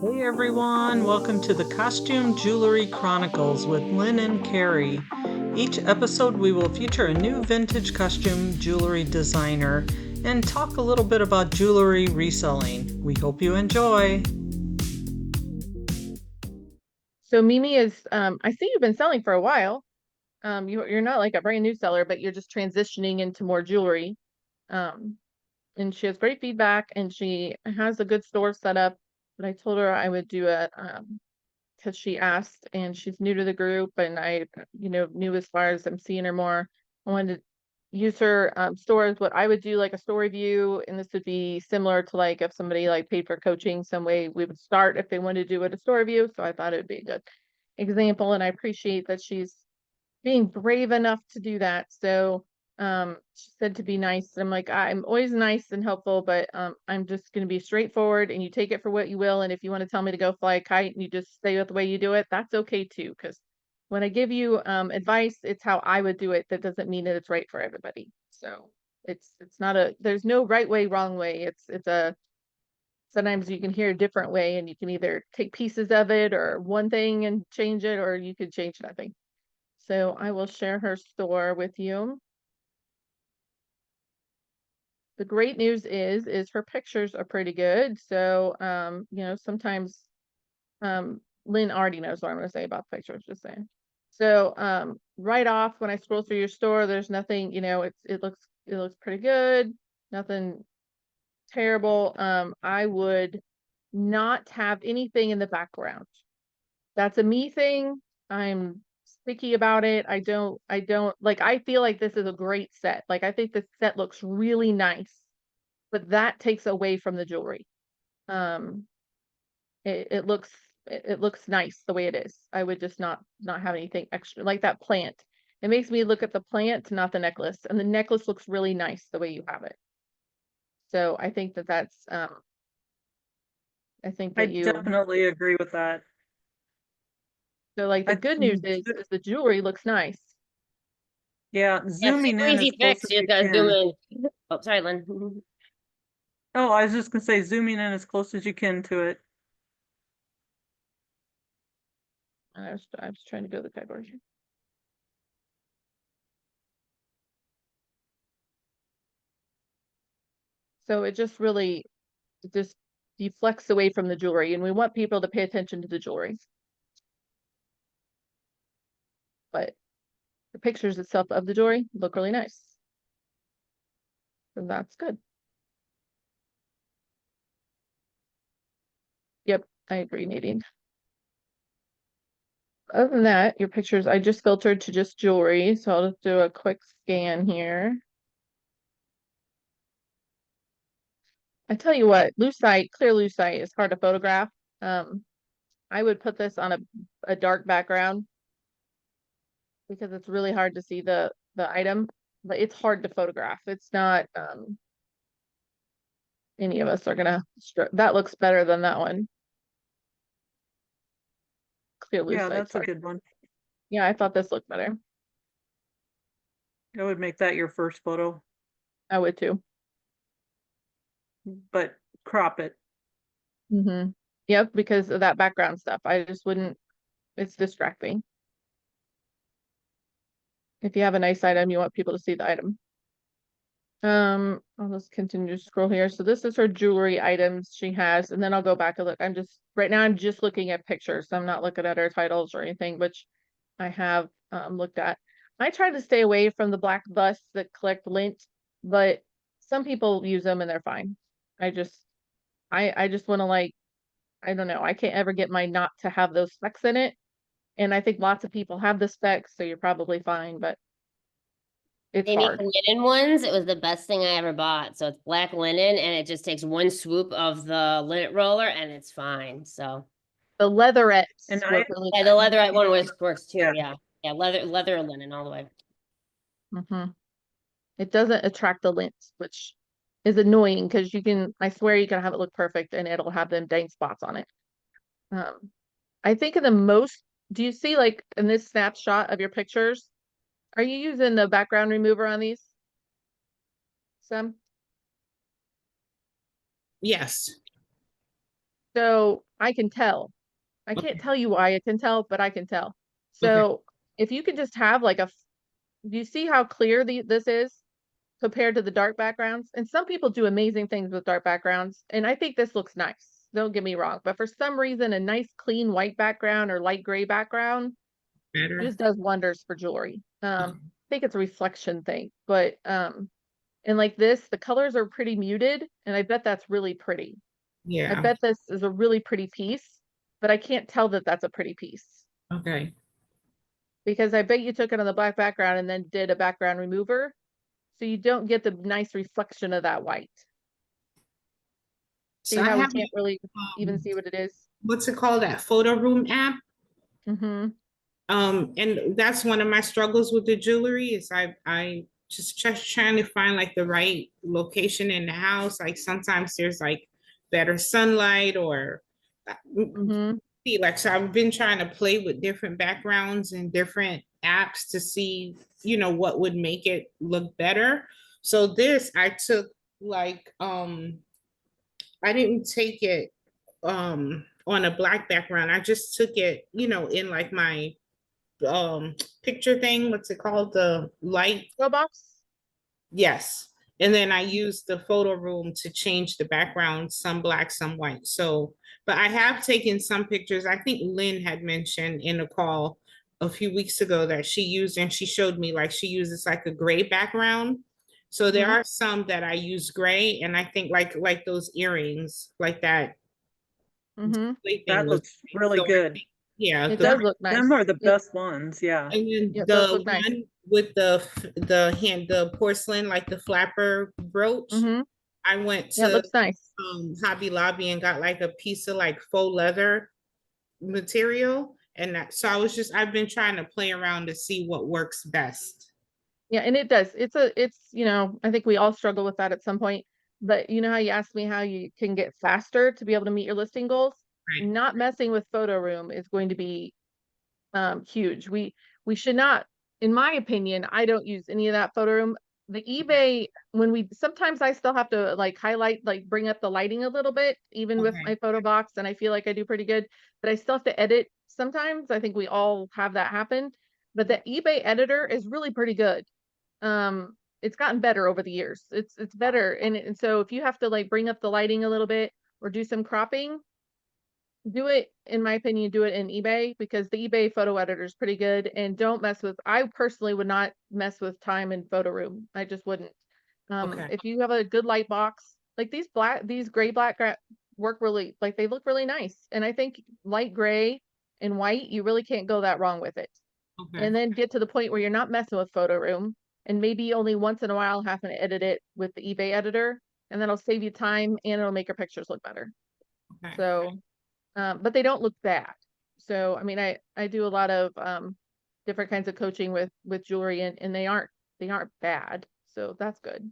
Hey everyone, welcome to the Costume Jewelry Chronicles with Lynn and Kari. Each episode we will feature a new vintage costume jewelry designer and talk a little bit about jewelry reselling. We hope you enjoy. So Mimi is, I see you've been selling for a while. You're not like a brand new seller, but you're just transitioning into more jewelry. Um, and she has great feedback and she has a good store set up. But I told her I would do it, because she asked and she's new to the group and I, knew as far as I'm seeing her more, I wanted to use her store as what I would do, like a store review. And this would be similar to like if somebody like paid for coaching, some way we would start if they wanted to do it a store review. So I thought it would be a good example. And I appreciate that she's being brave enough to do that. So she said to be nice. I'm like, I'm always nice and helpful, but I'm just going to be straightforward and you take it for what you will. And if you want to tell me to go fly a kite and you just stay with the way you do it, that's okay too. Because when I give you advice, it's how I would do it. That doesn't mean that it's right for everybody. So it's not there's no right way, wrong way. It's a sometimes you can hear a different way and you can either take pieces of it or one thing and change it, or you could change nothing. So I will share her store with you. The great news is her pictures are pretty good. So sometimes Lynn already knows what I'm gonna say about the pictures, just saying. So right off when I scroll through your store, there's nothing, it looks pretty good, nothing terrible. I would not have anything in the background. That's a me thing. I'm sticky about it. I don't like, I feel like this is a great set. Like I think this set looks really nice, but that takes away from the jewelry. Um it looks nice the way it is. I would just not have anything extra like that plant. It makes me look at the plant, not the necklace. And the necklace looks really nice the way you have it. So I think I think I that definitely agree with that. so like the I, good news is the jewelry looks nice. yeah, Yeah, zooming super in as easy close fix. as You you just gotta zoom can. in. Oh, sorry, Lynn. Oh, I was just gonna say zooming in as close as you can to it. I was trying to go the type version. So it just deflects away from the jewelry, and we want people to pay attention to the jewelry. But the pictures itself of the jewelry look really nice. So that's good. Yep, I agree, Nadine. Other than that, your pictures, I just filtered to just jewelry. So I'll just do a quick scan here. I tell you what, lucite, clear lucite is hard to photograph. Um, I would put this on a dark background because it's really hard to see the item, but it's hard to photograph. It's not any of us are gonna that looks better than that one. Clear Yeah, lucite, that's a sorry. good one. Yeah, I thought this looked better. I would make that your first photo, I would too. but crop it. Yep, because of that background stuff. I just wouldn't, it's distracting. If you have a nice item, you want people to see the item. I'll just continue to scroll here. So this is her jewelry items she has, and then I'll go back and look. Right now I'm just looking at pictures. So I'm not looking at her titles or anything, which I have looked at. I try to stay away from the black busts that collect lint, but some people use them and they're fine. I just I just want to, like, I don't know. I can't ever get mine not to have those specks in it. And I think lots of people have the specs, so you're probably fine, but it's They make hard. the linen ones. It was the best thing I ever bought. So it's black linen and it just takes one swoop of the linen roller and it's fine. So The leatherettes And I, work really yeah, the good. leatherette one works too. yeah, Yeah. Yeah, leather or linen all the way. It doesn't attract the lint, which is annoying because I swear you can have it look perfect and it'll have them dang spots on it. Um, I think in the most, do you see like in this snapshot of your pictures, are you using the background remover on these? Some? Yes. So I can tell. I Okay. can't tell you why I can tell, but I can tell. Okay. So if you can just have like do you see how clear this is compared to the dark backgrounds? And some people do amazing things with dark backgrounds, and I think this looks nice. Don't get me wrong, but for some reason, a nice clean white background or light gray background Better. just does wonders for jewelry. Okay. I think it's a reflection thing, but and like this, the colors are pretty muted, and I bet that's really pretty. I Yeah. bet this is a really pretty piece, but I can't tell that that's a pretty piece Okay. because I bet you took it on the black background and then did a background remover, so you don't get the nice reflection of that white. So See I how we have can't really even um, see what it is? what's it called? That photo room app. Mm-hmm. And that's one of my struggles with the jewelry is I just trying to find like the right location in the house. Like sometimes there's like better sunlight or Mm-hmm. see, like so I've been trying to play with different backgrounds and different apps to see, what would make it look better. So this I took like I didn't take it on a black background. I just took it, in like my picture thing, what's it called, the light. Go box. Yes, and then I used the photo room to change the background, some black, some white. So but I have taken some pictures. I think Lynn had mentioned in a call a few weeks ago that she used, and she showed me like she uses like a gray background. So there Mhm. are some that I use gray, and I think like those earrings like that Mm-hmm. thing That was looks really so I good. think, yeah, It the does look nice. Them are the best ones, yeah. and then Yeah, those the look nice. one with the porcelain, like the flapper brooch. Mm-hmm. I went Yeah, it to looks nice. Hobby Lobby and got like a piece of like faux leather material. And so I've been trying to play around to see what works best. Yeah, and it does. It's, I think we all struggle with that at some point. But you know how you asked me how you can get faster to be able to meet your listing goals? Right. Not messing with photo room is going to be huge. We should not, in my opinion, I don't use any of that photo room. The eBay, sometimes I still have to like highlight, like bring up the lighting a little bit, even with my Okay. photo box, and I feel like I do pretty good, but I still have to edit sometimes. I think we all have that happen. But the eBay editor is really pretty good. It's gotten better over the years. It's better. And so if you have to like bring up the lighting a little bit or do some cropping, do it, in my opinion, do it in eBay because the eBay photo editor is pretty good. And don't mess with, I personally would not mess with time in photo room. I just wouldn't. Okay. If you have a good light box, like these gray black work really, like they look really nice. And I think light gray and white, you really can't go that wrong with it. Okay. And then get to the point where you're not messing with photo room and maybe only once in a while having to edit it with the eBay editor, and that'll save you time and it'll make your pictures look better. Okay. So but they don't look bad. So, I mean, I do a lot of different kinds of coaching with jewelry, and they aren't bad. So that's good.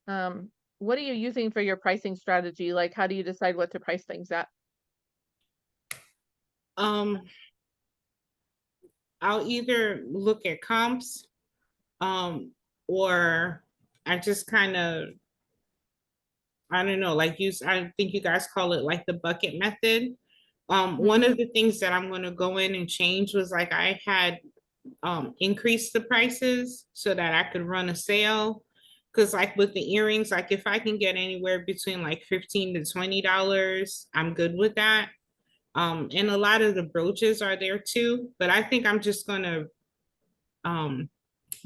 What are you using for your pricing strategy? Like, how do you decide what to price things at? Um, I'll either look at comps, or I just kind of, I don't know, like I think you guys call it like the bucket method. One of the things that I'm going to go in and change was like I had increased the prices so that I could run a sale. Cause like with the earrings, like if I can get anywhere between like $15 to $20, I'm good with that. And a lot of the brooches are there too, but I think I'm just gonna um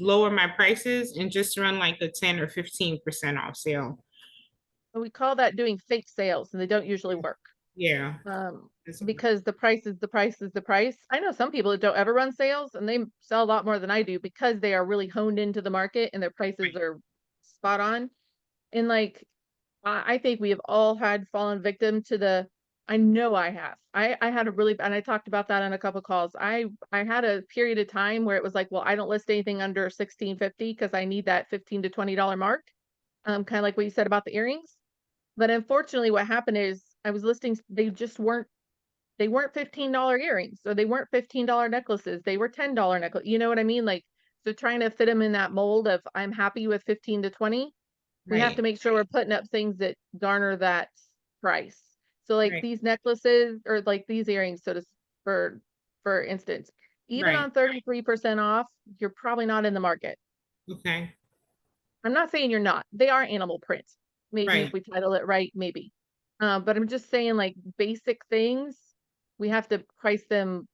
lower my prices and just run like a 10 or 15% off sale. We call that doing fake sales, and they don't usually work. Yeah. Because the price is the price is the price. I know some people that don't ever run sales and they sell a lot more than I do because they are really honed into the market and their prices are spot on. And like, I think we have all had fallen victim to I know I have. I had and I talked about that on a couple calls. I had a period of time where it was like, well, I don't list anything under 1650 because I need that $15 to $20 mark. Kind of like what you said about the earrings. But unfortunately, what happened is I was listing, they weren't $15 earrings, so they weren't $15 necklaces. They were $10 necklace. You know what I mean? Like, so trying to fit them in that mold of I'm happy with 15 to 20, we have to Right. make sure we're putting up things that garner that price. So like Right. these necklaces or like these earrings, for instance, even Right. on 33% off, you're probably not in the market. Okay. I'm not saying you're not. They are animal print. Maybe if Right. we title it right, maybe. But I'm just saying like basic things, we have to price them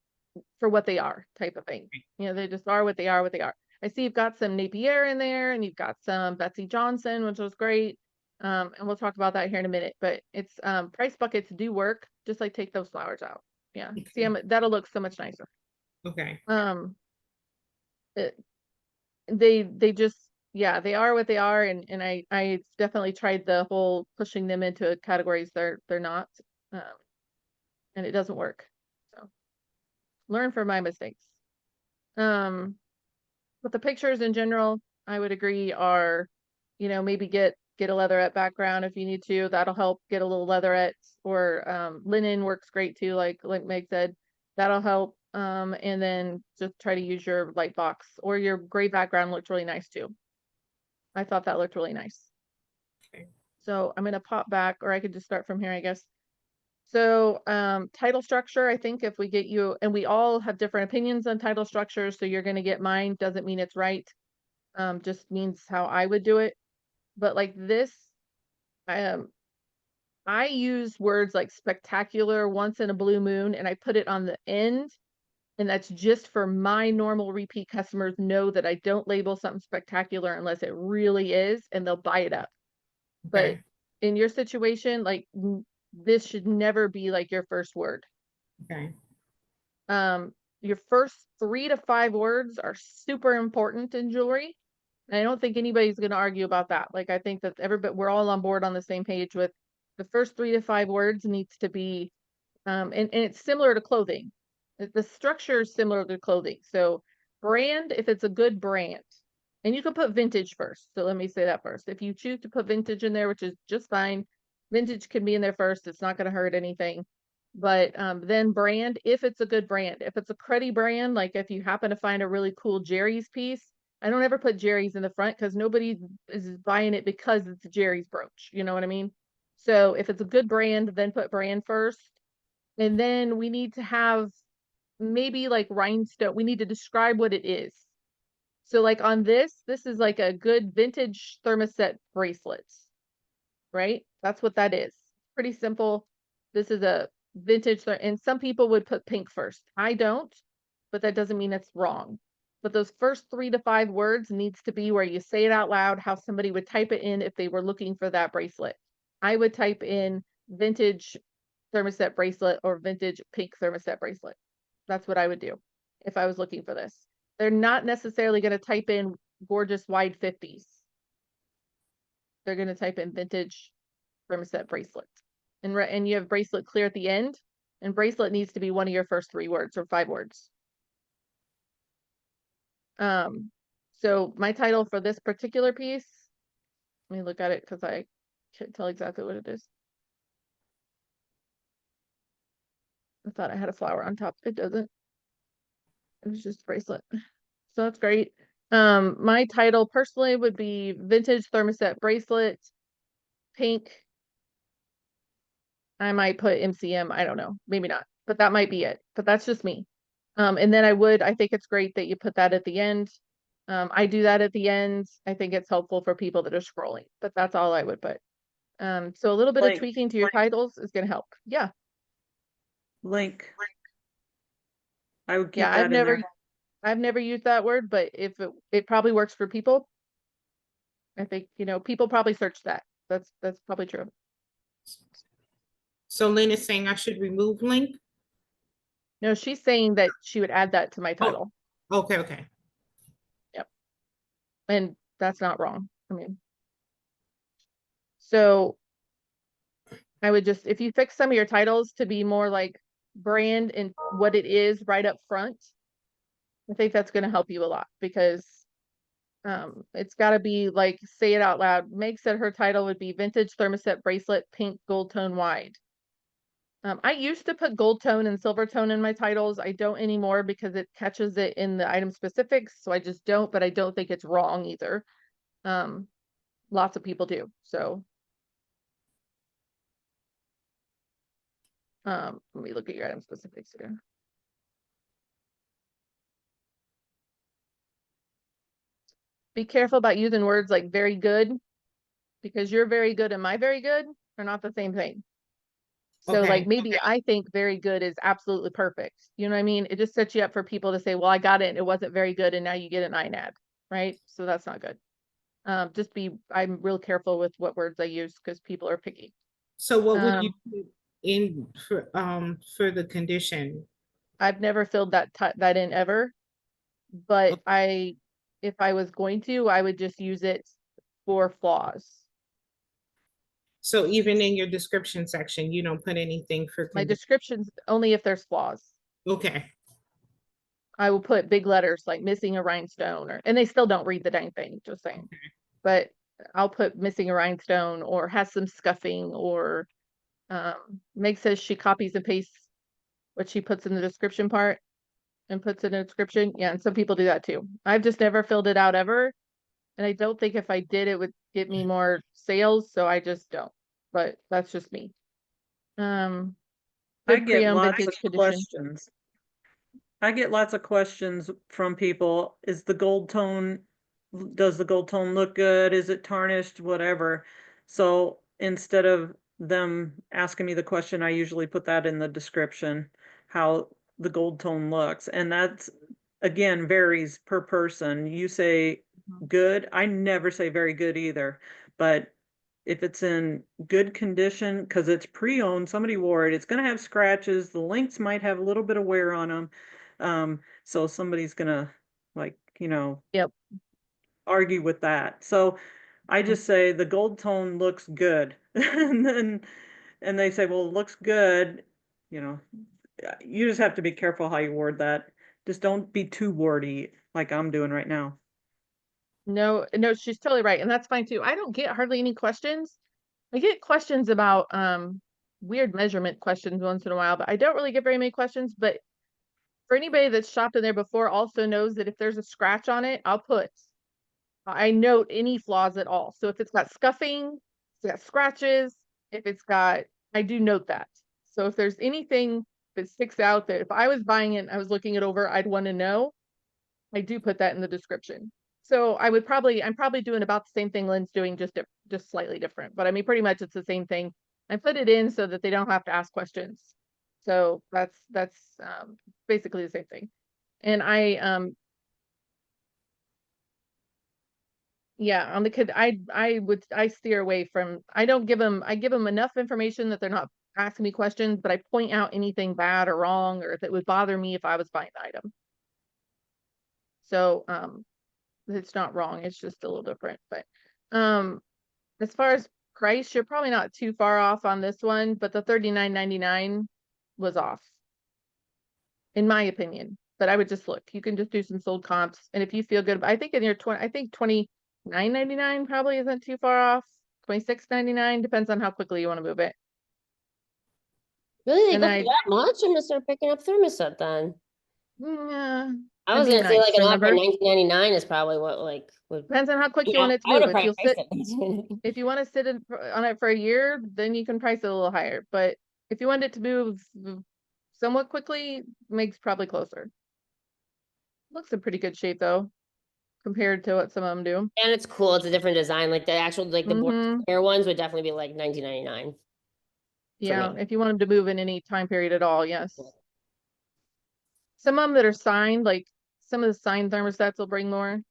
for what they are type of thing. You know, they just are what they are, what they are. I see you've got some Napier in there and you've got some Betsy Johnson, which was great. And we'll talk about that here in a minute, but it's price buckets do work. Just like take those flowers out. Yeah. See, that'll look so much nicer. Okay. It, they just, yeah, they are what they are. And I definitely tried the whole pushing them into categories they're not. And it doesn't work. So learn from my mistakes. But the pictures in general, I would agree are, you know, maybe get a leatherette background if you need to. That'll help. Get a little leatherette, or linen works great too, like Meg said. That'll help. And then just try to use your light box, or your gray background looked really nice too. I thought that looked really nice. Okay. So I'm gonna pop back, or I could just start from here, I guess. So title structure, I think if we get you, and we all have different opinions on title structure, so you're going to get mine, doesn't mean it's right. Just means how I would do it. But like this, I use words like spectacular, once in a blue moon, and I put it on the end. And that's just for my normal repeat customers know that I don't label something spectacular unless it really is, and they'll buy it up. But Okay. in your situation, like this should never be like your first word. Okay. Your first 3 to 5 words are super important in jewelry. And I don't think anybody's going to argue about that. Like, I think that we're all on board on the same page with the first 3 to 5 words needs to be, and it's similar to clothing. The structure is similar to clothing. So brand, if it's a good brand, and you can put vintage first. So let me say that first. If you choose to put vintage in there, which is just fine, vintage can be in there first. It's not going to hurt anything. But then brand, if it's a good brand, if it's a cruddy brand, like if you happen to find a really cool Jerry's piece, I don't ever put Jerry's in the front because nobody is buying it because it's a Jerry's brooch. You know what I mean? So if it's a good brand, then put brand first. And then we need to have maybe like rhinestone. We need to describe what it is. So like on this is like a good vintage thermoset bracelet, right? That's what that is. Pretty simple. This is a vintage, and some people would put pink first. I don't, but that doesn't mean it's wrong. But those first 3 to 5 words needs to be where you say it out loud, how somebody would type it in if they were looking for that bracelet. I would type in vintage thermoset bracelet or vintage pink thermoset bracelet. That's what I would do if I was looking for this. They're not necessarily going to type in gorgeous wide 50s. They're going to type in vintage thermoset bracelet. And you have bracelet clear at the end, and bracelet needs to be one of your first 3 words or 5 words. So my title for this particular piece, let me look at it because I can't tell exactly what it is. I thought I had a flower on top. It doesn't. It was just a bracelet. So that's great. My title personally would be vintage thermoset bracelet, pink. I might put MCM. I don't know. Maybe not, but that might be it. But that's just me. And then I think it's great that you put that at the end. I do that at the end. I think it's helpful for people that are scrolling, but that's all I would put. So a little bit of tweaking to your titles is going to help. Yeah. Link. I would keep Yeah. that in there. I've never used that word, but if it probably works for people. I think, you know, people probably search that. That's probably true. So Lynn is saying I should remove link? No, she's saying that she would add that to my title. Okay, okay. Yep. And that's not wrong. I mean, so I would just, if you fix some of your titles to be more like brand and what it is right up front, I think that's going to help you a lot, because it's got to be like, say it out loud. Meg said her title would be vintage thermoset bracelet, pink gold tone wide. I used to put gold tone and silver tone in my titles. I don't anymore because it catches it in the item specifics. So I just don't, but I don't think it's wrong either. Lots of people do. So Let me look at your item specifics here. Be careful about using words like very good, because you're very good and my very good are not the same thing. So Okay. like maybe I think very good is absolutely perfect. You know what I mean? It just sets you up for people to say, well, I got it and it wasn't very good and now you get an INAD, right? So that's not good. I'm real careful with what words I use because people are picky. So what would you Um, put in for the condition? I've never filled that in ever, but if I was going to, I would just use it for flaws. So even in your description section, you don't put anything for My condition? descriptions only if there's flaws. Okay. I will put big letters like missing a rhinestone, and they still don't read the dang thing, just saying. But I'll put missing a rhinestone or has some scuffing, or Meg says she copies and pastes what she puts in the description part and puts it in a description. Yeah, and some people do that too. I've just never filled it out ever. And I don't think if I did, it would get me more sales. So I just don't. But that's just me. I Good get pre-owned lots vintage of condition. questions. I get lots of questions from people. Does the gold tone look good? Is it tarnished? Whatever. So instead of them asking me the question, I usually put that in the description, how the gold tone looks. And that's, again, varies per person. You say good. I never say very good either. But if it's in good condition, because it's pre-owned, somebody wore it, it's going to have scratches. The links might have a little bit of wear on them. So somebody's gonna, like, Yep. argue with that. So I just say the gold tone looks good. And they say, well, it looks good. You just have to be careful how you word that. Just don't be too wordy like I'm doing right now. No, she's totally right. And that's fine too. I don't get hardly any questions. I get questions about weird measurement questions once in a while, but I don't really get very many questions. But for anybody that's shopped in there before also knows that if there's a scratch on it, I note any flaws at all. So if it's got scuffing, if it's got scratches, if it's got, I do note that. So if there's anything that sticks out that if I was buying it and I was looking it over, I'd want to know, I do put that in the description. So I'm probably doing about the same thing Lynn's doing, just slightly different. But I mean, pretty much it's the same thing. I put it in so that they don't have to ask questions. So that's basically the same thing. And yeah, on the kid, I steer away from, I give them enough information that they're not asking me questions, but I point out anything bad or wrong, or if it would bother me if I was buying the item. So, it's not wrong. It's just a little different, but, as far as price, you're probably not too far off on this one, but the $39.99 was off, in my opinion. But I would just look. You can just do some sold comps, and if you feel good, I think in your 29.99 probably isn't too far off. 26.99 depends on how quickly you want to move it. Really, they And go for that much? I'm gonna start picking up thermostat then. Yeah, I was it'd be gonna say like nice, an offer remember? 1999 is probably what would. Depends on how quick you Yeah, want it to I would move. have If you'll priced sit, it. if you want to sit on it for a year, then you can price it a little higher. But if you want it to move somewhat quickly, makes probably closer. Looks in pretty good shape though, compared to what some of them do. And it's cool. It's a different design. Like the actual like the board Mhm. square ones would definitely be like 1999. Yeah, me. if you want them to move in any time period at all, yes. Some of them that are signed, like some of the signed thermostats will bring more.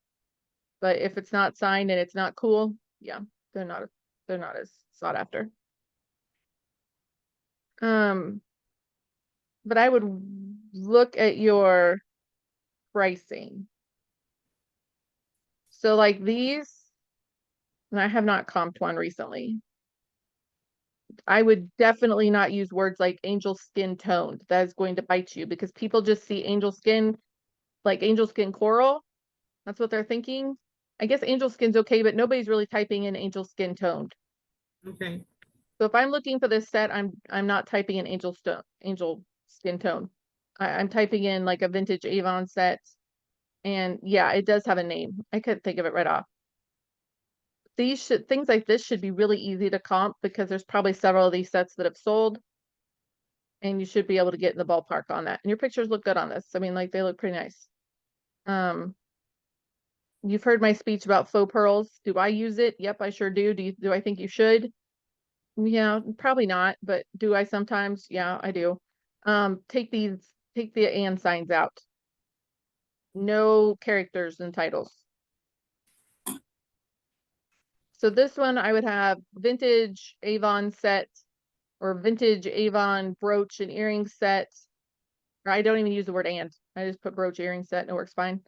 But if it's not signed and it's not cool, yeah, they're not as sought after. But I would look at your pricing. So like these, and I have not comped one recently. I would definitely not use words like angel skin toned. That is going to bite you because people just see angel skin, like angel skin coral. That's what they're thinking. I guess angel skin's okay, but nobody's really typing in angel skin toned. Okay. So if I'm looking for this set, I'm not typing in angel skin tone. I'm typing in like a vintage Avon set. And yeah, it does have a name. I couldn't think of it right off. Things like this should be really easy to comp because there's probably several of these sets that have sold. and you should be able to get in the ballpark on that. And your pictures look good on this. I mean, like they look pretty nice. You've heard my speech about faux pearls. Do I use it? Yep, I sure do. Do I think you should? Yeah, probably not, but do I sometimes? Yeah, I do. Take the and signs out. No characters and titles. So this one I would have vintage Avon set or vintage Avon brooch and earring set. Or I don't even use the word and. I just put brooch earring set and it works fine.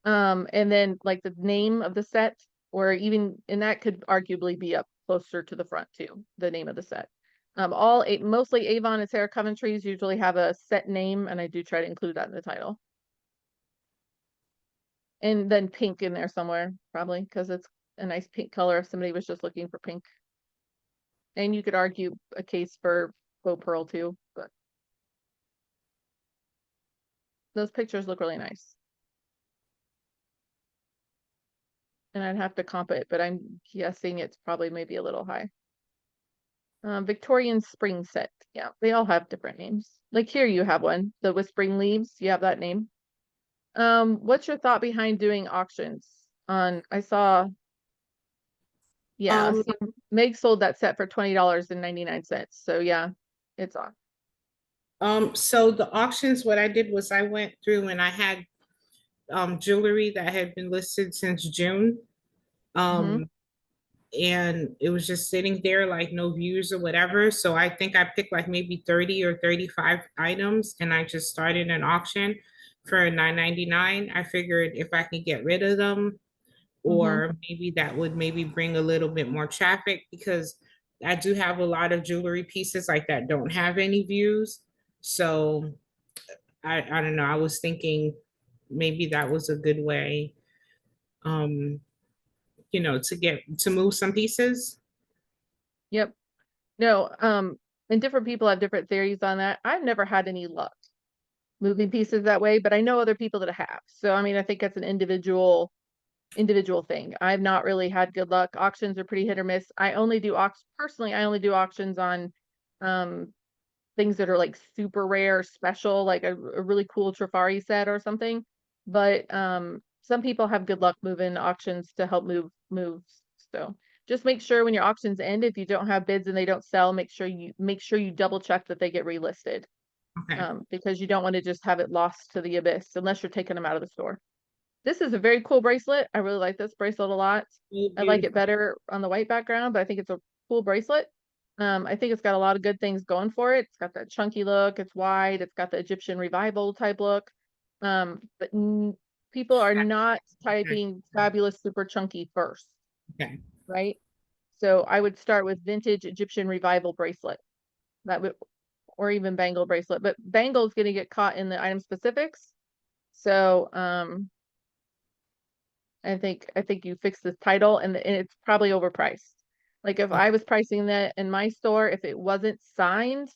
And then like the name of the set, or even, and that could arguably be up closer to the front too, the name of the set. Mostly Avon and Sarah Coventry's usually have a set name, and I do try to include that in the title. And then pink in there somewhere, probably, because it's a nice pink color if somebody was just looking for pink. And you could argue a case for faux pearl too, but those pictures look really nice. And I'd have to comp it, but I'm guessing it's probably maybe a little high. Victorian spring set. Yeah, they all have different names. Like here you have one, the Whispering Leaves, you have that name. What's your thought behind doing auctions on, I saw, yeah, so Meg sold that set for $20.99. So yeah, it's on. So the auctions, what I did was I went through and I had jewelry that had been listed since June. And it was just sitting there like no views or whatever. So I think I picked like maybe 30 or 35 items and I just started an auction for $9.99. I figured if I could get rid of them, or maybe that would maybe bring a little bit more traffic, because I do have a lot of jewelry pieces like that don't have any views. So I don't know. I was thinking maybe that was a good way, to move some pieces. Yep. No, and different people have different theories on that. I've never had any luck moving pieces that way, but I know other people that have. So I mean, I think that's an individual thing. I've not really had good luck. Auctions are pretty hit or miss. I only do auctions on things that are like super rare, special, like a really cool Trifari set or something. But some people have good luck moving auctions to help move. So just make sure when your auctions end, if you don't have bids and they don't sell, make sure you double check that they get relisted. Okay. Because you don't want to just have it lost to the abyss unless you're taking them out of the store. This is a very cool bracelet. I really like this bracelet a lot. I like it better on the white background, but I think it's a cool bracelet. I think it's got a lot of good things going for it. It's got that chunky look. It's wide. It's got the Egyptian revival type look. But people are not typing fabulous, super chunky first. Okay. Right? So I would start with vintage Egyptian revival bracelet. That would, or even bangle bracelet. But bangle is going to get caught in the item specifics. So I think you fix the title, and it's probably overpriced. Like if I was pricing that in my store, if it wasn't signed,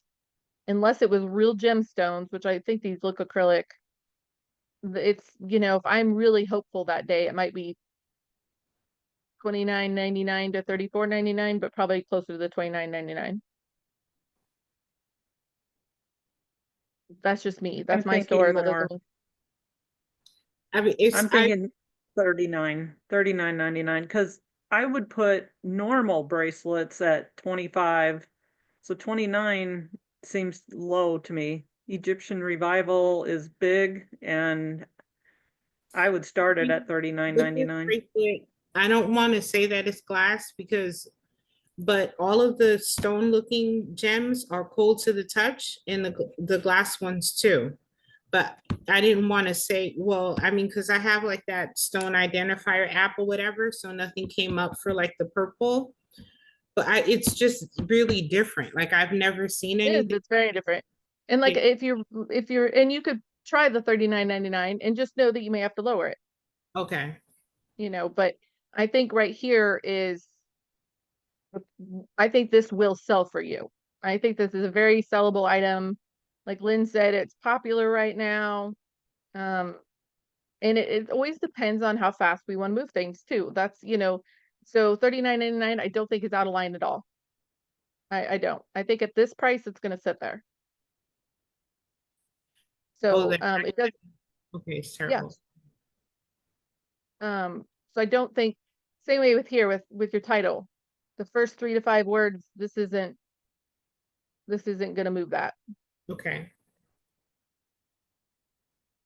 unless it was real gemstones, which I think these look acrylic, it's, if I'm really hopeful that day, it might be $29.99 to $34.99, but probably closer to the $29.99. That's just me. That's my store. That doesn't mean. I mean, I'm thinking $39.99, because I would put normal bracelets at 25, so 29 seems low to me. Egyptian revival is big, and I would start it at $39.99. I don't want to say that it's glass but all of the stone looking gems are cold to the touch, and the glass ones too. But I didn't want to say, well, I mean, because I have like that stone identifier app or whatever, so nothing came up for like the purple. But it's just really different. Like I've never seen anything. It's very different. And like if you're and you could try the $39.99 and just know that you may have to lower it. Okay. But I think right here I think this will sell for you. I think this is a very sellable item. Like Lynn said, it's popular right now. And it always depends on how fast we want to move things too. That's, so $39.99, I don't think is out of line at all. I don't. I think at this price, it's going to sit there. Oh, So, it does, okay, it's yeah. terrible. So I don't think, same way with here with your title, the first 3 to 5 words, this isn't gonna move that. Okay,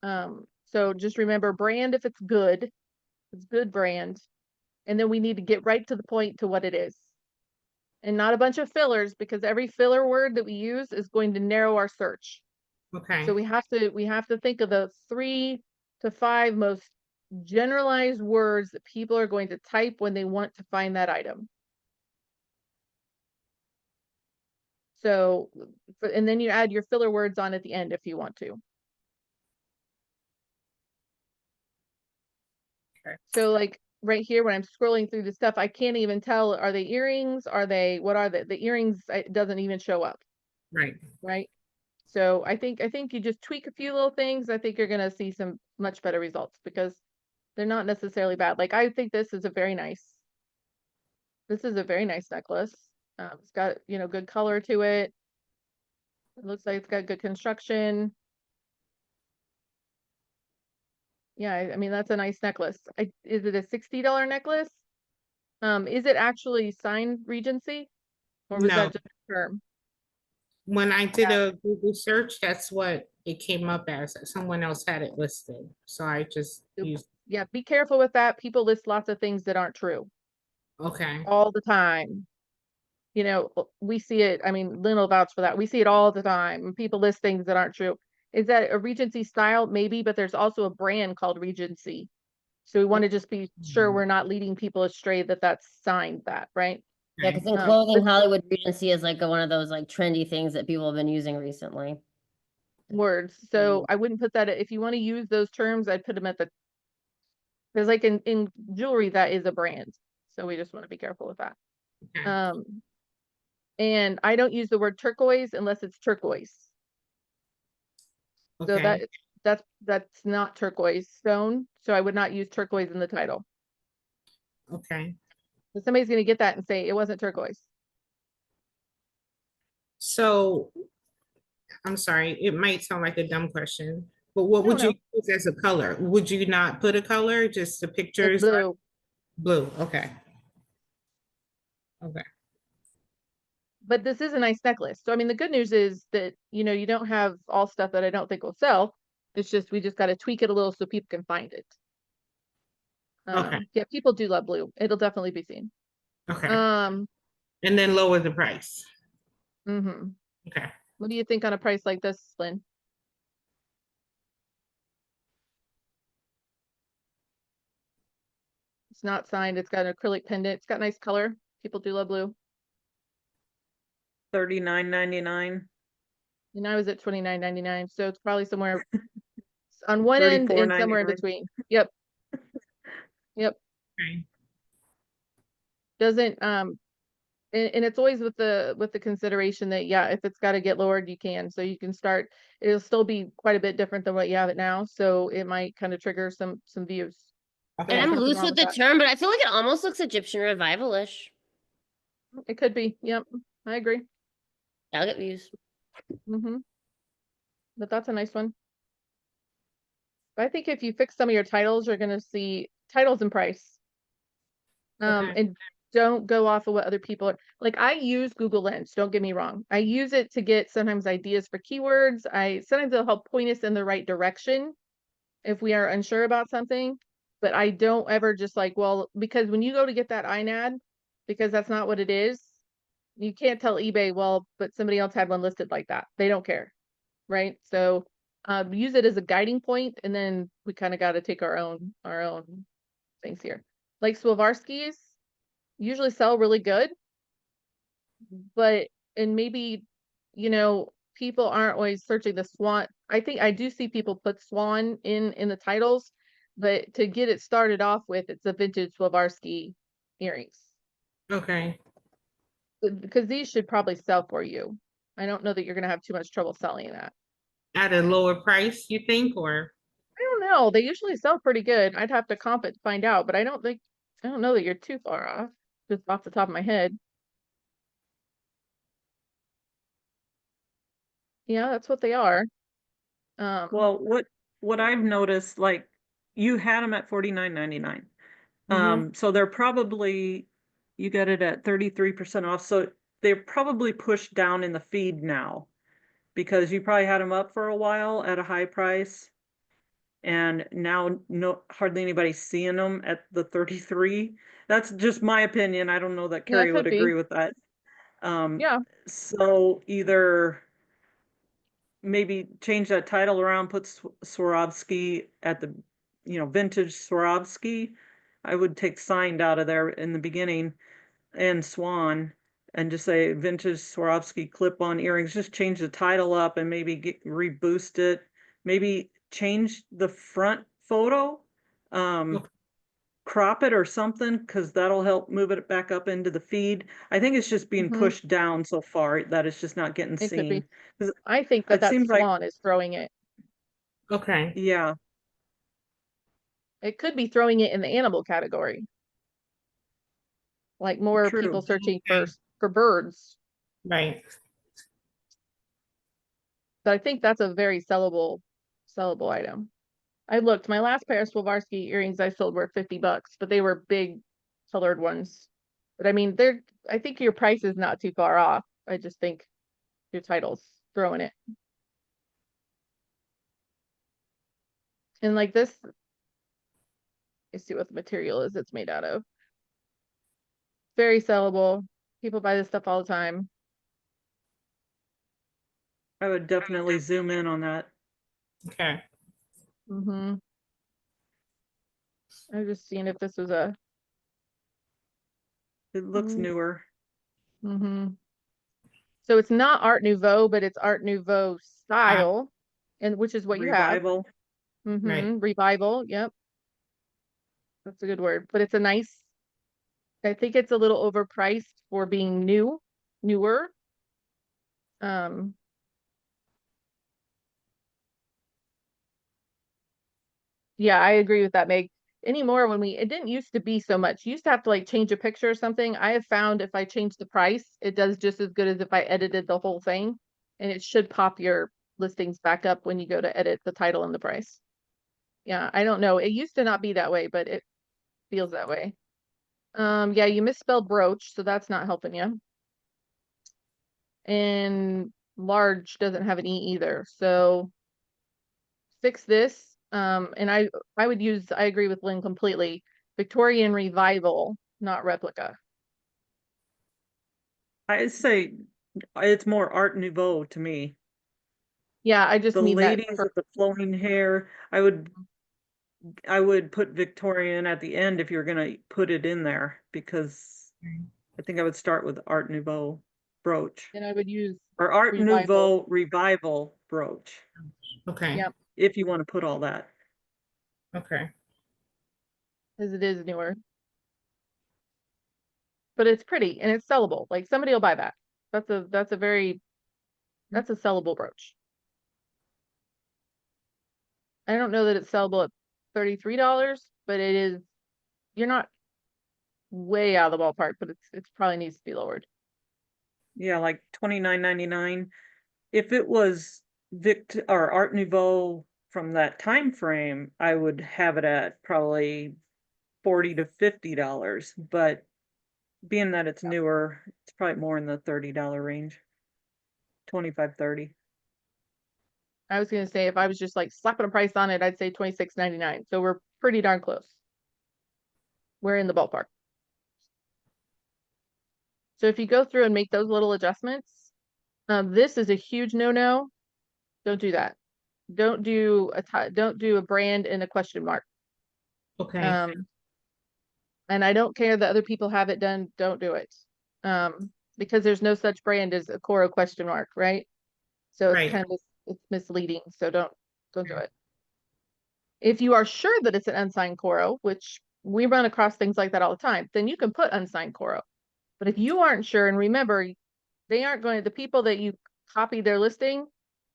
So just remember brand if it's good brand. And then we need to get right to the point to what it is. And not a bunch of fillers, because every filler word that we use is going to narrow our search. okay, So we have to think of the 3 to 5 most generalized words that people are going to type when they want to find that item. So, and then you add your filler words on at the end if you want to. Okay. So like right here, when I'm scrolling through the stuff, I can't even tell, are they earrings? Are they, what are they? The earrings, it doesn't even show up, right. right? So I think you just tweak a few little things. I think you're gonna see some much better results because they're not necessarily bad. Like I think this is a very nice necklace. It's got, good color to it. It looks like it's got good construction. Yeah, I mean, that's a nice necklace. Is it a $60 necklace? Is it actually signed Regency? Or was No, that just a term? when I did Yeah. a Google search, that's what it came up as. Someone else had it listed, so I just used. Yeah, be careful with that. People list lots of things that aren't true Okay, all the time. We see it. I mean, Lynn will vouch for that. We see it all the time. People list things that aren't true. Is that a Regency style? Maybe, but there's also a brand called Regency. So we want to just be sure we're not leading people astray that that's signed that, right? Yeah, because in But clothing, Hollywood Regency is like one of those like trendy things that people have been using recently. words. So I wouldn't put that, if you want to use those terms, I'd put them at because like in jewelry, that is a brand. So we just want to be careful with that. okay, And I don't use the word turquoise unless it's turquoise. So okay, that's not turquoise stone. So I would not use turquoise in the title. okay. So somebody's gonna get that and say it wasn't turquoise. So I'm sorry, it might sound like a dumb question, but what No, would you no, use as a color? Would you not put a color, just the it's pictures? blue. Blue, okay. Okay, But this is a nice necklace. So I mean, the good news is that you don't have all stuff that I don't think will sell. It's just we just got to tweak it a little so people can find it. okay, Yeah, people do love blue. It'll definitely be seen. okay. Um, And then lower the price. mhm. Okay, What do you think on a price like this, Lynn? It's not signed. It's got an acrylic pendant. It's got nice color. People do love blue. $39.99. And I was at $29.99, so it's probably somewhere on one end and somewhere in $34.99. between. Yep, yep. okay, Doesn't and it's always with the consideration that yeah, if it's got to get lowered, you can. So you can start. It'll still be quite a bit different than what you have it now. So it might kind of trigger some views. And okay. I'm nothing loose wrong with with the that. term, but I feel like it almost looks Egyptian revivalish. It could be. Yep, I agree. I'll get views. But that's a nice one. But I think if you fix some of your titles, you're gonna see titles and price. Okay. And don't go off of what other people are like. I use Google Lens, don't get me wrong. I use it to get sometimes ideas for keywords. Sometimes it'll help point us in the right direction if we are unsure about something. But I don't ever just like, well, because when you go to get that INAD, because that's not what it is, you can't tell eBay, well, but somebody else had one listed like that. They don't care, right? So use it as a guiding point, and then we kind of got to take our own things here. Like Swarovskis usually sell really good, but and maybe people aren't always searching the swan. I think I do see people put swan in the titles, but to get it started off with, it's a vintage Swarovski earrings Okay. because these should probably sell for you. I don't know that you're gonna have too much trouble selling that. At a lower price, you think, or? I don't know. They usually sell pretty good. I'd have to comp it to find out, but I don't know that you're too far off, just off the top of my head. Yeah, that's what they are. Well, what I've noticed, like you had them at $49.99. Mhm. So they're probably, you get it at 33% off. So they're probably pushed down in the feed now because you probably had them up for a while at a high price. And now hardly anybody's seeing them at the 33. That's just my opinion. I don't know that Yeah, that Carrie would could be. agree with that. Yeah. So either maybe change that title around, put Swarovski at the, vintage Swarovski. I would take signed out of there in the beginning and Swan and just say vintage Swarovski clip-on earrings. Just change the title up and maybe reboost it. Maybe change the front photo, Okay. crop it or something, because that'll help move it back up into the feed. I think it's just being Mhm. pushed down so far that it's just not getting It could be. seen. 'Cause I think it that seems like, Swan is throwing it. Okay. yeah, It could be throwing it in the animal category. Like more people true. searching Okay. for birds. Right. But I think that's a very sellable item. I looked, my last pair of Swarovski earrings I sold were $50, but they were big colored ones. But I mean, I think your price is not too far off. I just think your title's throwing it. And like this, let's see what the material is it's made out of. Very sellable. People buy this stuff all the time. I would definitely zoom in on that. Okay. Mm-hmm. I was just seeing if this was a. It looks newer. Mm-hmm. So it's not Art Nouveau, but it's Art Nouveau style, and which is what you have. Revival. Mm-hmm. Right. Revival. Yep. That's a good word, but it's a nice. I think it's a little overpriced for being newer. Um, yeah, I agree with that, Meg. Anymore when it didn't used to be so much. You used to have to like change a picture or something. I have found if I change the price, it does just as good as if I edited the whole thing, and it should pop your listings back up when you go to edit the title and the price. Yeah, I don't know. It used to not be that way, but it feels that way. Yeah, you misspelled brooch, so that's not helping you. And large doesn't have an E either. So fix this. And I agree with Lynn completely. Victorian Revival, not replica. I say it's more Art Nouveau to me. Yeah, I just The mean that ladies with the flowing hair, I would put Victorian at the end if you're gonna put it in there, because I think I would start with Art Nouveau brooch and I would use or Art Revival. Nouveau Revival brooch, Okay. Yeah, if you want to put all that. Okay. because it is newer. But it's pretty and it's sellable. Like somebody will buy that. That's a sellable brooch. I don't know that it's sellable at $33, but it is, you're not way out of the ballpark, but it's probably needs to be lowered. Yeah, like $29.99. If it was or Art Nouveau from that time frame, I would have it at probably $40 to $50. But being that it's newer, it's probably more in the $30 range. 25, 30. I was gonna say if I was just like slapping a price on it, I'd say $26.99. So we're pretty darn close. We're in the ballpark. So if you go through and make those little adjustments, this is a huge no-no. Don't do that. Don't do a brand and a question mark. Okay. And I don't care that other people have it done. Don't do it. Because there's no such brand as a Coro question mark, right? So it's Right. kind of it's misleading. So don't do it. If you are sure that it's an unsigned Coro, which we run across things like that all the time, then you can put unsigned Coro. But if you aren't sure, and remember, they aren't going to, the people that you copy their listing,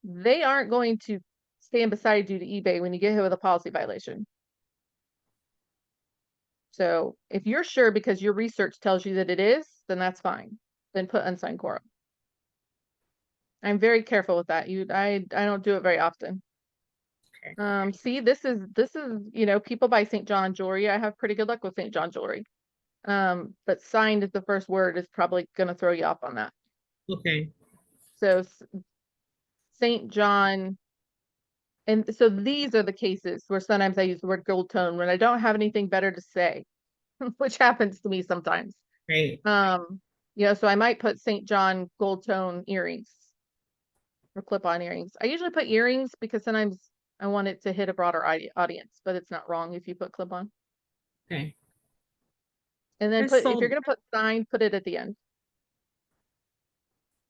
they aren't going to stand beside you to eBay when you get hit with a policy violation. So if you're sure because your research tells you that it is, then that's fine. Then put unsigned Coro. I'm very careful with that. I don't do it very often. See, this is, you know, people buy St. John jewelry. I have pretty good luck with St. John jewelry. But signed is the first word is probably gonna throw you off on that. Okay. So St. John, and so these are the cases where sometimes I use the word gold tone when I don't have anything better to say, which happens to me sometimes. Right. You know, so I might put St. John gold tone earrings or clip-on earrings. I usually put earrings because sometimes I want it to hit a broader audience, but it's not wrong if you put clip-on. Okay. And then I if you're sold gonna put sign, put it at the end.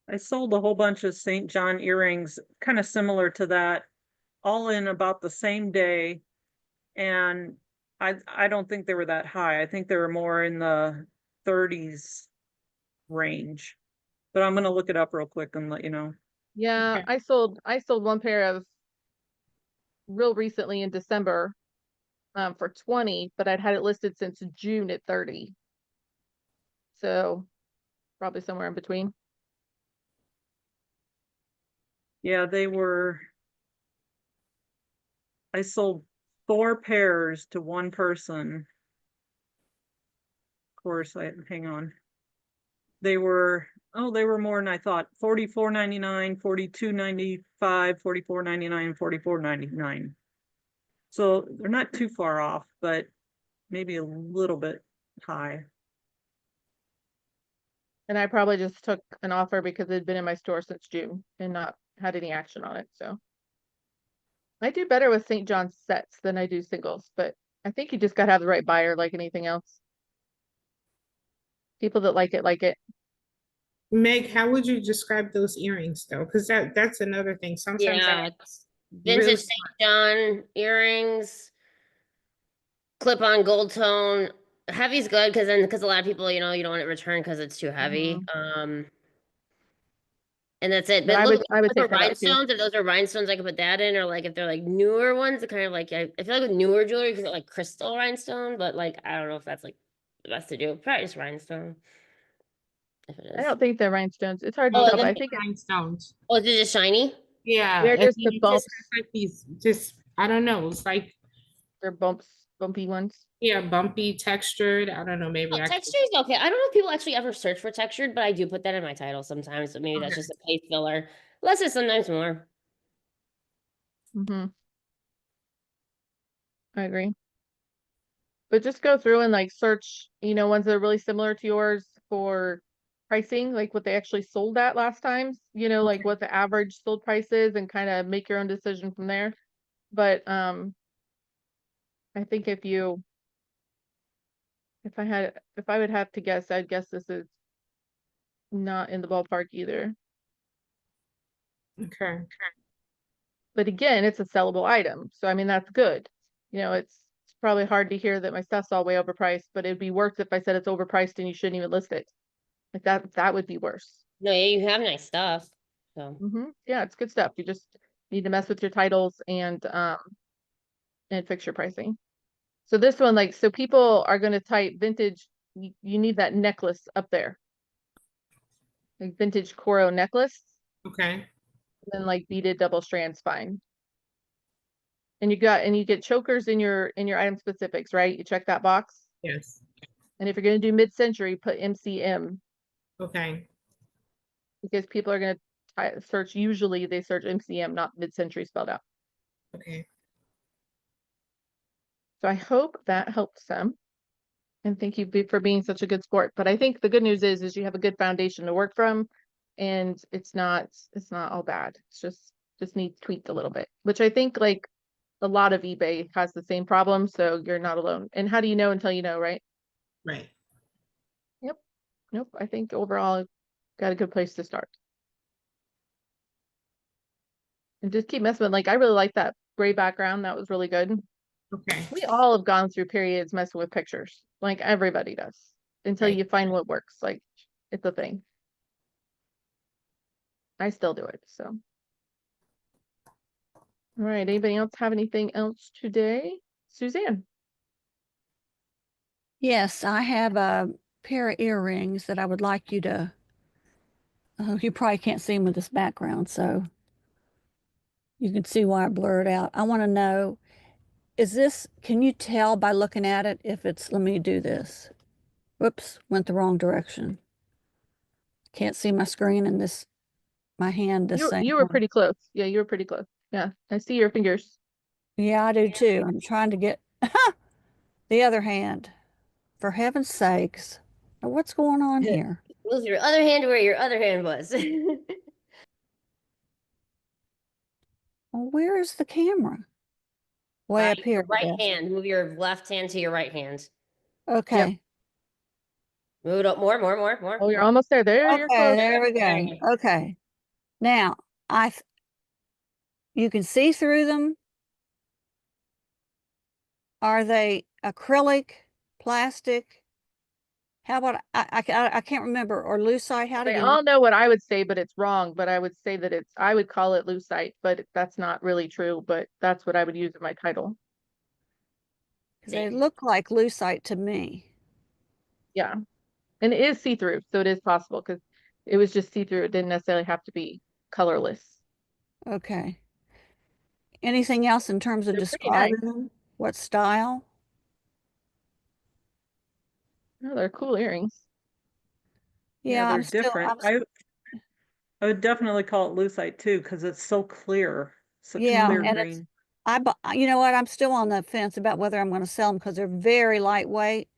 I sold a whole bunch of St. John earrings, kind of similar to that, all in about the same day. And I don't think they were that high. I think they were more in the 30s range. But I'm gonna look it up real quick and let you know. Yeah, Okay. I sold one pair of real recently in December for 20, but I'd had it listed since June at 30. So probably somewhere in between. Yeah, I sold 4 pairs to one person. Of course, hang on. They were more than I thought. $44.99, $42.95, $44.99, $44.99. So they're not too far off, but maybe a little bit high. And I probably just took an offer because it had been in my store since June and not had any action on it. So I do better with St. John's sets than I do singles, but I think you just gotta have the right buyer like anything else. People that like it like it. Meg, how would you describe those earrings though? Because that's another thing. Sometimes Yeah, I it's really vintage St. John earrings, clip-on gold tone. Heavy's good because a lot of people, you know, you don't want it returned because it's too heavy. And that's it. But But look, I would for take that out too. rhinestones, if those are rhinestones, I could put that in, or like if they're like newer ones, it kind of like I feel like with newer jewelry, because like crystal rhinestone, but like I don't know if that's like the best to do. Probably just rhinestone. If it I is. don't think they're rhinestones. It's hard to Oh, tell, and but then I think rhinestones. oh, is it just shiny? Yeah, they're and just then the it just bumps. has like these, just I don't know. It's like They're bumpy ones. yeah, bumpy, textured. I don't know. Maybe Oh, I could. texture is okay. I don't know if people actually ever search for textured, but I do put that in my title sometimes. So maybe that's Okay. just a page filler. Less is sometimes more. I agree. But just go through and like search, you know, ones that are really similar to yours for pricing, like what they actually sold at last time, you know, like what the average sold price is and kind of make your own decision from there. But I think if I would have to guess, I'd guess this is not in the ballpark either. Okay. But again, it's a sellable item. So I mean that's good. You know, it's probably hard to hear that my stuff's all way overpriced, but it'd be worse if I said it's overpriced and you shouldn't even list it. Like that would be worse. No, yeah, you have nice stuff. So Yeah, it's good stuff. You just need to mess with your titles and fix your pricing. So this one, like, so people are going to type vintage. You need that necklace up there, like vintage Coro necklace, Okay. and then like beaded double strands, fine. And you get chokers in your item specifics, right? You check that box. Yes. And if you're going to do mid-century, put MCM Okay. because people are going to search. Usually they search MCM, not mid-century spelled out. Okay. So I hope that helped some. And thank you for being such a good sport. But I think the good news is you have a good foundation to work from, and it's not all bad. It's just needs tweaked a little bit, which I think like a lot of eBay has the same problem. So you're not alone. And how do you know until you know, right? Right. Yep. Nope. I think overall got a good place to start. And just keep messing with, like, I really like that gray background. That was really good. Okay. We all have gone through periods messing with pictures. Like everybody does until Right. you find what works. Like it's a thing. I still do it. So. All right. Anybody else have anything else today? Suzanne. Yes, I have a pair of earrings that I would like you to. You probably can't see them with this background, so You can see why I blurred out. I want to know, can you tell by looking at it if it's, let me do this. Whoops, went the wrong direction. Can't see my screen and my hand the same You were way. pretty close. Yeah, you were pretty close. Yeah, I see your fingers. Yeah, I do too. I'm trying to get the other hand. For heaven's sakes. Now, what's going on here? Move your other hand where your other hand was. Well, where is the camera? Way up here, I Right guess. hand. Move your left hand to your right hand. Okay. Move it up more. Oh, you're almost there. There, you're Okay, close. there we There go. you go. Okay. Now, you can see through them. Are they acrylic, plastic? How about I can't remember, or lucite? How do They you all know what I would say, but it's wrong. But I would say that I would call it lucite, but that's not really true. But that's what I would use in my title. because they look like lucite to me. Yeah. And it is see-through, so it is possible because it was just see-through. It didn't necessarily have to be colorless. Okay. Anything else in terms of They're pretty nice. describing them? What style? Oh, they're cool earrings. Yeah, they're different. I would definitely call it lucite too, because it's so clear, such yeah, clear and green. you know what? I'm still on the fence about whether I'm going to sell them because they're very lightweight,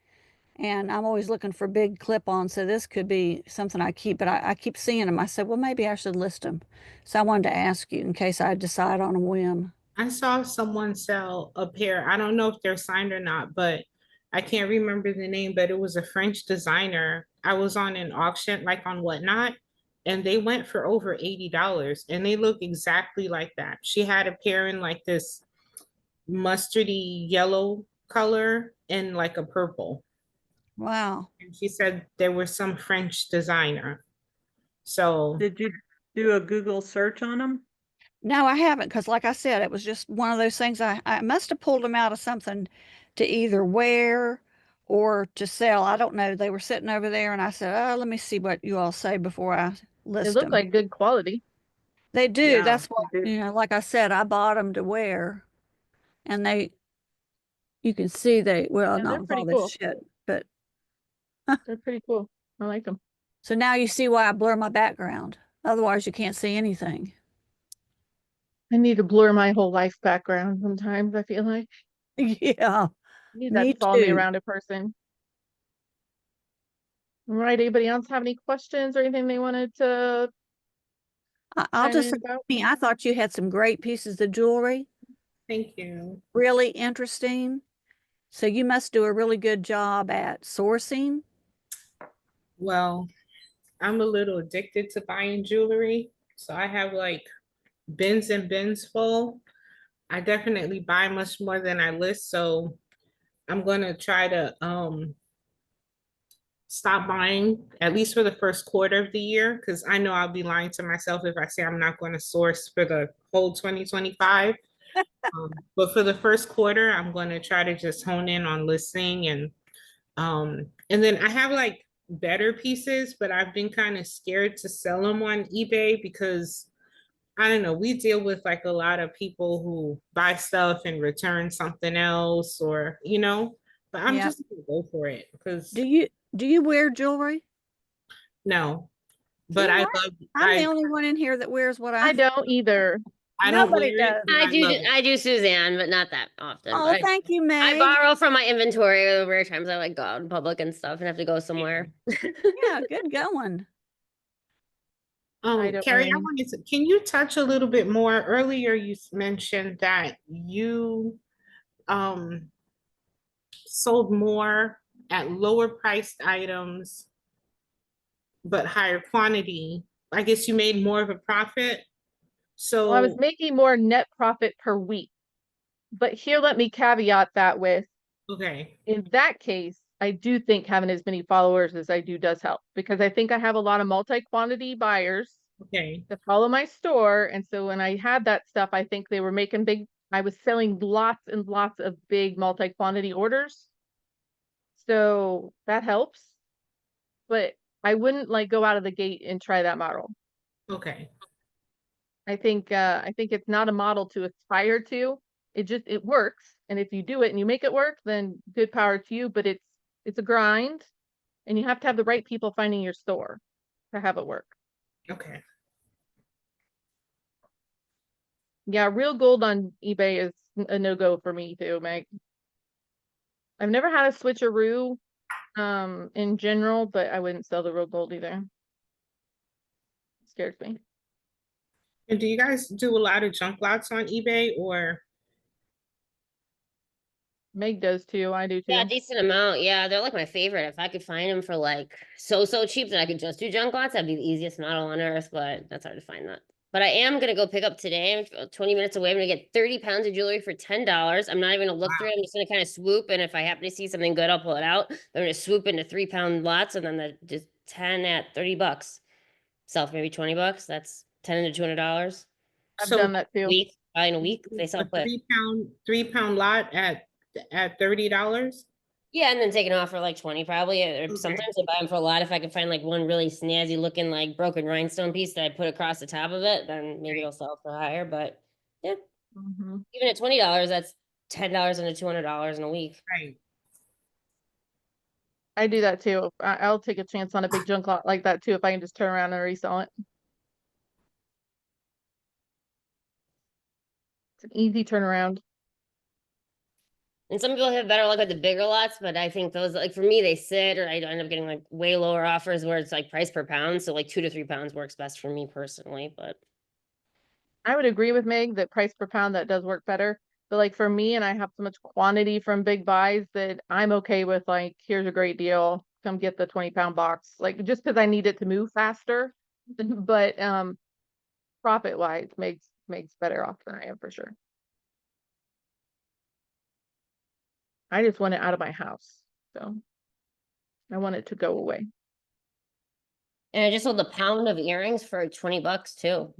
and I'm always looking for big clip-ons. So this could be something I keep, but I keep seeing them. I said, well, maybe I should list them. So I wanted to ask you in case I decide on a whim. I saw someone sell a pair. I don't know if they're signed or not, but I can't remember the name, but it was a French designer. I was on an auction, like on Whatnot, and they went for over $80 and they look exactly like that. She had a pair in like this mustardy yellow color and like a purple. Wow. And she said there was some French designer. So Did you do a Google search on them? No, I haven't because, like I said, it was just one of those things. I must have pulled them out of something to either wear or to sell. I don't know. They were sitting over there, and I said, "Oh, let me see what you all say before I They list look them." like good quality. They do. Yeah, That's what, they do. like I said, I bought them to wear, and you can see well, Yeah, they're not with all pretty this cool. shit, but They're pretty cool. I like them. so now you see why I blur my background. Otherwise, you can't see anything. I need to blur my whole life background sometimes, I feel like. Yeah, I need that me to follow me too. around a person. All right, anybody else have any questions or anything they wanted to I'll chime just in say, about? I thought you had some great pieces of jewelry. thank you. Really interesting. So you must do a really good job at sourcing. Well, I'm a little addicted to buying jewelry. So I have like bins and bins full. I definitely buy much more than I list. So I'm gonna try to stop buying at least for the first quarter of the year because I know I'll be lying to myself if I say I'm not going to source for the whole 2025. But for the first quarter, I'm going to try to just hone in on listing and then I have like better pieces, but I've been kind of scared to sell them on eBay because I don't know, we deal with like a lot of people who buy stuff and return something else or, but I'm Yeah. just gonna go for it because Do you wear jewelry? no, See, but I love I'm the only one in here that wears what I don't either. I don't Nobody wear it, does. but I love it. I do Suzanne, but not that often. Oh, But thank you, I Meg. borrow from my inventory the rare times I like go out in public and stuff and have to go somewhere. Yeah, good going. I don't wear Carrie, I any. wanted to, can you touch a little bit more? Earlier, you mentioned that you um sold more at lower priced items, but higher quantity. I guess you made more of a profit. Well, I was So, making more net profit per week. But here, let me caveat that with, okay, in that case, I do think having as many followers as I do does help because I think I have a lot of multi-quantity buyers okay, that follow my store. And so when I had that stuff, I think they were making I was selling lots and lots of big multi-quantity orders. So that helps. But I wouldn't like go out of the gate and try that model. okay. I think it's not a model to aspire to. It works. And if you do it and you make it work, then good power to you, but it's a grind and you have to have the right people finding your store to have it work. Okay. Yeah, real gold on eBay is a no-go for me too, Meg. I've never had a switcheroo in general, but I wouldn't sell the real gold either. It scares me. And do you guys do a lot of junk lots on eBay or? Meg does too. I do Yeah, too. decent amount. Yeah, they're like my favorite. If I could find them for like so cheap that I could just do junk lots, that'd be the easiest model on earth, but that's hard to find that. But I am gonna go pick up today. I'm 20 minutes away. I'm gonna get 30 pounds of jewelry for $10. I'm not even gonna look through it. I'm just gonna kind of swoop, and if I happen to see something good, I'll pull it out. I'm gonna swoop into 3-pound lots, and then the just 10 at $30. Sell for maybe $20. That's $10 to $200. I've So done that too. Week, in a week, they sell a quick. 3-pound lot at $30? Yeah, and then take an offer like 20 probably. Or Okay. sometimes I buy them for a lot. If I can find like one really snazzy looking like broken rhinestone piece that I put across the top of it, then maybe I'll sell it for higher. But yeah, Mhm. even at $20, that's $10 into $200 in a week. Right. I do that too. I'll take a chance on a big junk lot like that too if I can just turn around and resell it. It's an easy turnaround. And some people have better luck with the bigger lots, but I think those like for me they sit or I end up getting like way lower offers where it's like price per pound. So like 2 to 3 pounds works best for me personally. But I would agree with Meg that price per pound that does work better. But like for me, and I have so much quantity from big buys that I'm okay with like, here's a great deal. Come get the 20-pound box. Like just because I need it to move faster. But profit wise makes better off than I am for sure. I just want it out of my house. So I want it to go away. and I just sold a pound of earrings for $20 too.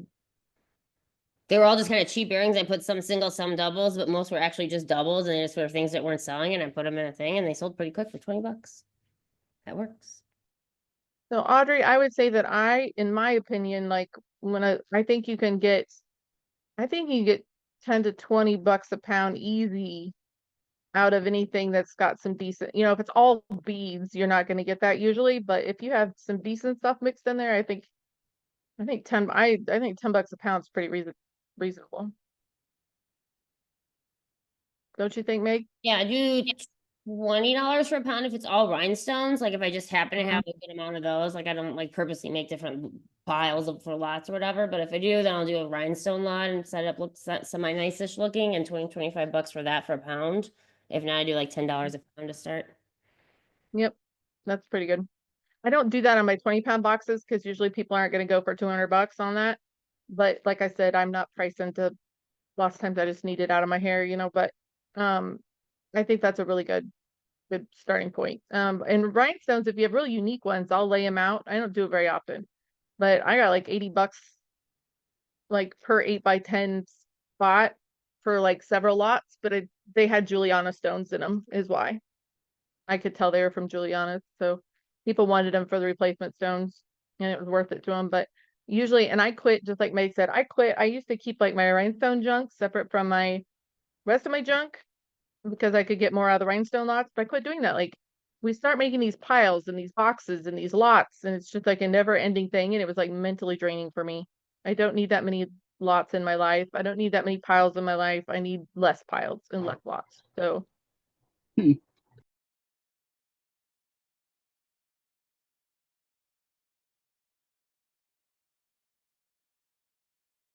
They were all just kind of cheap earrings. I put some singles, some doubles, but most were actually just doubles, and they just were things that weren't selling, and I put them in a thing, and they sold pretty quick for $20. That works. So Audrey, I would say that in my opinion, like I think you can get 10 to 20 bucks a pound easy out of anything that's got some decent, if it's all beads, you're not going to get that usually, but if you have some decent stuff mixed in there, I think 10 bucks a pound is pretty reasonable. Don't you think, Meg? Yeah, I do $20 for a pound if it's all rhinestones. Like if I just happen to have a good amount of those, like I don't like purposely make different piles for lots or whatever. But if I do, then I'll do a rhinestone lot and set up semi nice-ish looking and 25 bucks for that for a pound. If not, I do like $10 a pound to start. Yep. That's pretty good. I don't do that on my 20-pound boxes because usually people aren't going to go for 200 bucks on that. But like I said, I'm not priced into lots of times I just need it out of my hair, but I think that's a really good starting point. And rhinestones, if you have really unique ones, I'll lay them out. I don't do it very often, but I got like 80 bucks like per 8x10 spot for like several lots, but they had Juliana stones in them is why. I could tell they were from Juliana, so people wanted them for the replacement stones and it was worth it to them. But usually, and I quit, just like May said, I quit. I used to keep like my rhinestone junk separate from my rest of my junk because I could get more out of the rhinestone lots, but I quit doing that. Like we start making these piles and these boxes and these lots, and it's just like a never ending thing. And it was like mentally draining for me. I don't need that many lots in my life. I don't need that many piles in my life. I need less piles and less lots. So